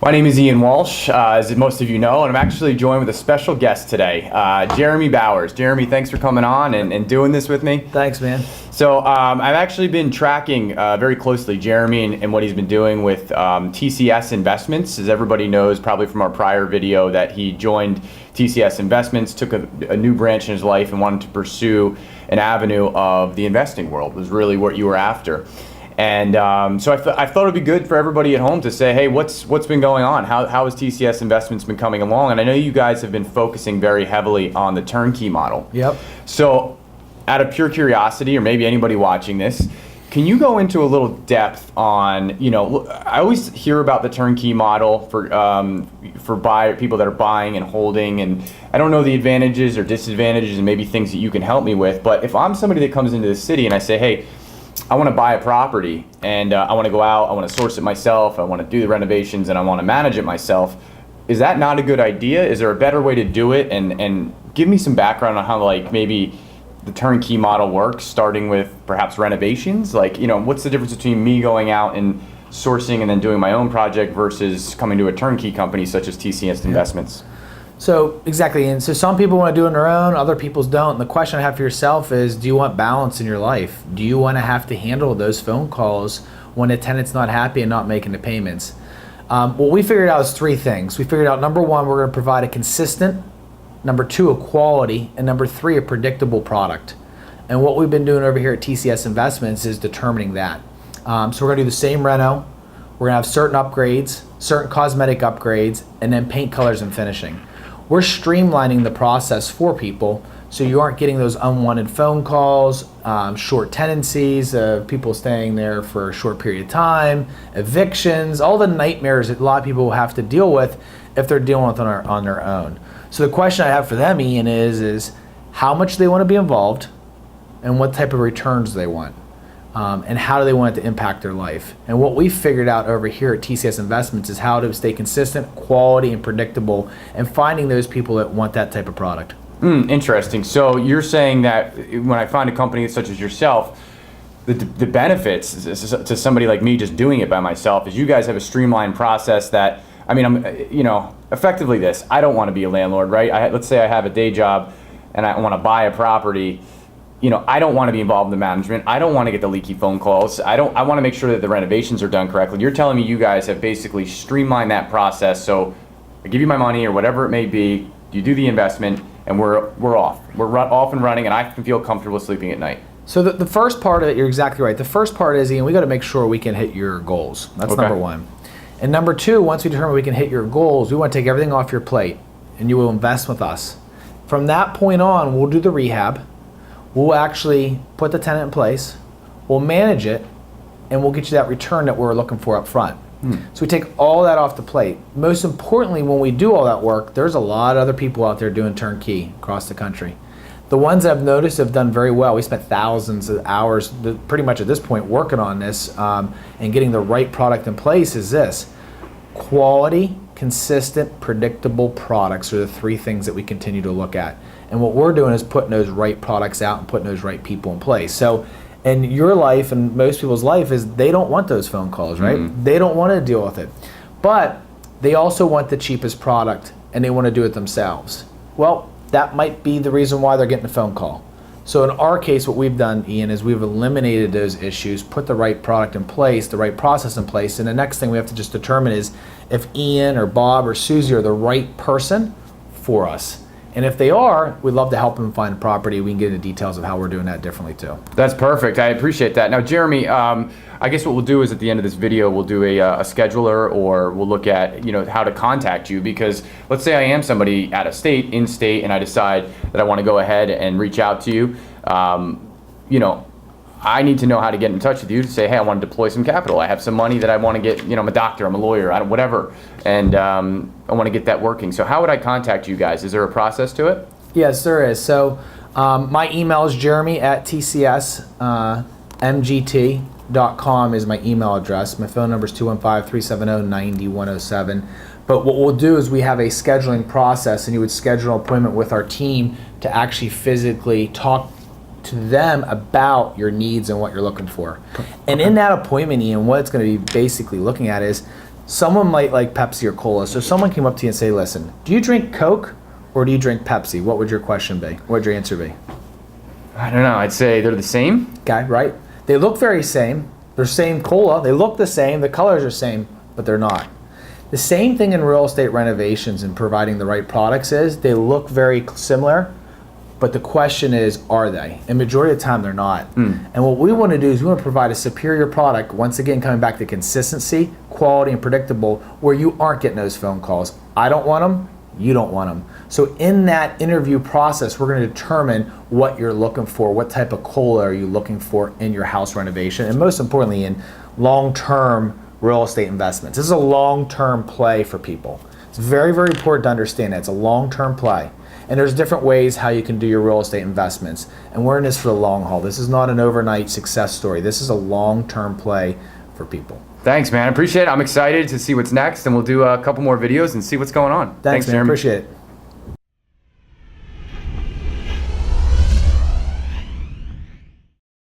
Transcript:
My name is Ian Walsh, as most of you know, and I'm actually joined with a special guest today, Jeremy Bowers. Jeremy, thanks for coming on and doing this with me. Thanks, man. So I've actually been tracking very closely Jeremy and what he's been doing with TCS Investments. As everybody knows, probably from our prior video, that he joined TCS Investments, took a new branch in his life and wanted to pursue an avenue of the investing world, was really what you were after. And so I thought it'd be good for everybody at home to say, hey, what's been going on? How has TCS Investments been coming along? And I know you guys have been focusing very heavily on the turnkey model. Yep. So out of pure curiosity, or maybe anybody watching this, can you go into a little depth on, I always hear about the turnkey model for people that are buying and holding, and I don't know the advantages or disadvantages and maybe things that you can help me with. But if I'm somebody that comes into the city and I say, hey, I want to buy a property and I want to go out, I want to source it myself, I want to do the renovations, and I want to manage it myself, is that not a good idea? Is there a better way to do it? And give me some background on how maybe the turnkey model works, starting with perhaps renovations. What's the difference between me going out and sourcing and then doing my own project versus coming to a turnkey company such as TCS Investments? So exactly, and so some people want to do it on their own, other people don't. And the question I have for yourself is, do you want balance in your life? Do you want to have to handle those phone calls when a tenant's not happy and not making the payments? What we figured out is three things. We figured out, number one, we're going to provide a consistent, number two, a quality, and number three, a predictable product. And what we've been doing over here at TCS Investments is determining that. So we're going to do the same reno. We're going to have certain upgrades, certain cosmetic upgrades, and then paint, colors, and finishing. We're streamlining the process for people so you aren't getting those unwanted phone calls, short tenancies, people staying there for a short period of time, evictions, all the nightmares that a lot of people will have to deal with if they're dealing with on their own. So the question I have for them, Ian, is how much they want to be involved and what type of returns they want. And how do they want it to impact their life? And what we figured out over here at TCS Investments is how to stay consistent, quality, and predictable, and finding those people that want that type of product. Interesting. So you're saying that when I find a company such as yourself, the benefits to somebody like me just doing it by myself is you guys have a streamlined process that, I'm effectively this. I don't want to be a landlord, right? Let's say I have a day job and I want to buy a property. I don't want to be involved in the management. I don't want to get the leaky phone calls. I want to make sure that the renovations are done correctly. You're telling me you guys have basically streamlined that process. So I give you my money or whatever it may be, you do the investment, and we're off. We're off and running, and I can feel comfortable sleeping at night. So the first part of it, you're exactly right. The first part is, Ian, we got to make sure we can hit your goals. That's okay. Number one. And number two, once we determine we can hit your goals, we want to take everything off your plate, and you will invest with us. From that point on, we'll do the rehab. We'll actually put the tenant in place, we'll manage it, and we'll get you that return that we're looking for up front. So we take all that off the plate. Most importantly, when we do all that work, there's a lot of other people out there doing turnkey across the country. The ones I've noticed have done very well. We spent thousands of hours, pretty much at this point, working on this and getting the right product in place is this. Quality, consistent, predictable products are the three things that we continue to look at. And what we're doing is putting those right products out and putting those right people in place. So in your life and most people's life is they don't want those phone calls, right? They don't want to deal with it. But they also want the cheapest product and they want to do it themselves. Well, that might be the reason why they're getting a phone call. So in our case, what we've done, Ian, is we've eliminated those issues, put the right product in place, the right process in place, and the next thing we have to just determine is if Ian or Bob or Susie are the right person for us. And if they are, we'd love to help them find a property. We can get into details of how we're doing that differently too. That's perfect. I appreciate that. Now, Jeremy, I guess what we'll do is at the end of this video, we'll do a scheduler, or we'll look at how to contact you, because let's say I am somebody out of state, in state, and I decide that I want to go ahead and reach out to you. I need to know how to get in touch with you to say, hey, I want to deploy some capital. I have some money that I want to get, I'm a doctor, I'm a lawyer, whatever, and I want to get that working. So how would I contact you guys? Is there a process to it? Yes, there is. So my email is jeremy@tcsmgt.com is my email address. My phone number is 215-370-9107. But what we'll do is we have a scheduling process, and you would schedule an appointment with our team to actually physically talk to them about your needs and what you're looking for. And in that appointment, Ian, what it's going to be basically looking at is Someone might like Pepsi or cola. So if someone came up to you and say, listen, do you drink Coke or do you drink Pepsi? What would your question be? What would your answer be? I don't know. I'd say they're the same. Okay, right? They look very same. They're same cola. They look the same. The colors are same, but they're not. The same thing in real estate renovations and providing the right products is they look very similar, but the question is, are they? And majority of the time, they're not. And what we want to do is we want to provide a superior product, once again, coming back to consistency, quality, and predictable, where you aren't getting those phone calls. I don't want them. You don't want them. So in that interview process, we're going to determine what you're looking for, what type of cola are you looking for in your house renovation, and most importantly, in long-term real estate investments. This is a long-term play for people. It's very, very important to understand that. It's a long-term play. And there's different ways how you can do your real estate investments. And we're in this for the long haul. This is not an overnight success story. This is a long-term play for people. Thanks, man. Appreciate it. I'm excited to see what's next, and we'll do a couple more videos and see what's going on. Thanks man. Jeremy. Appreciate it.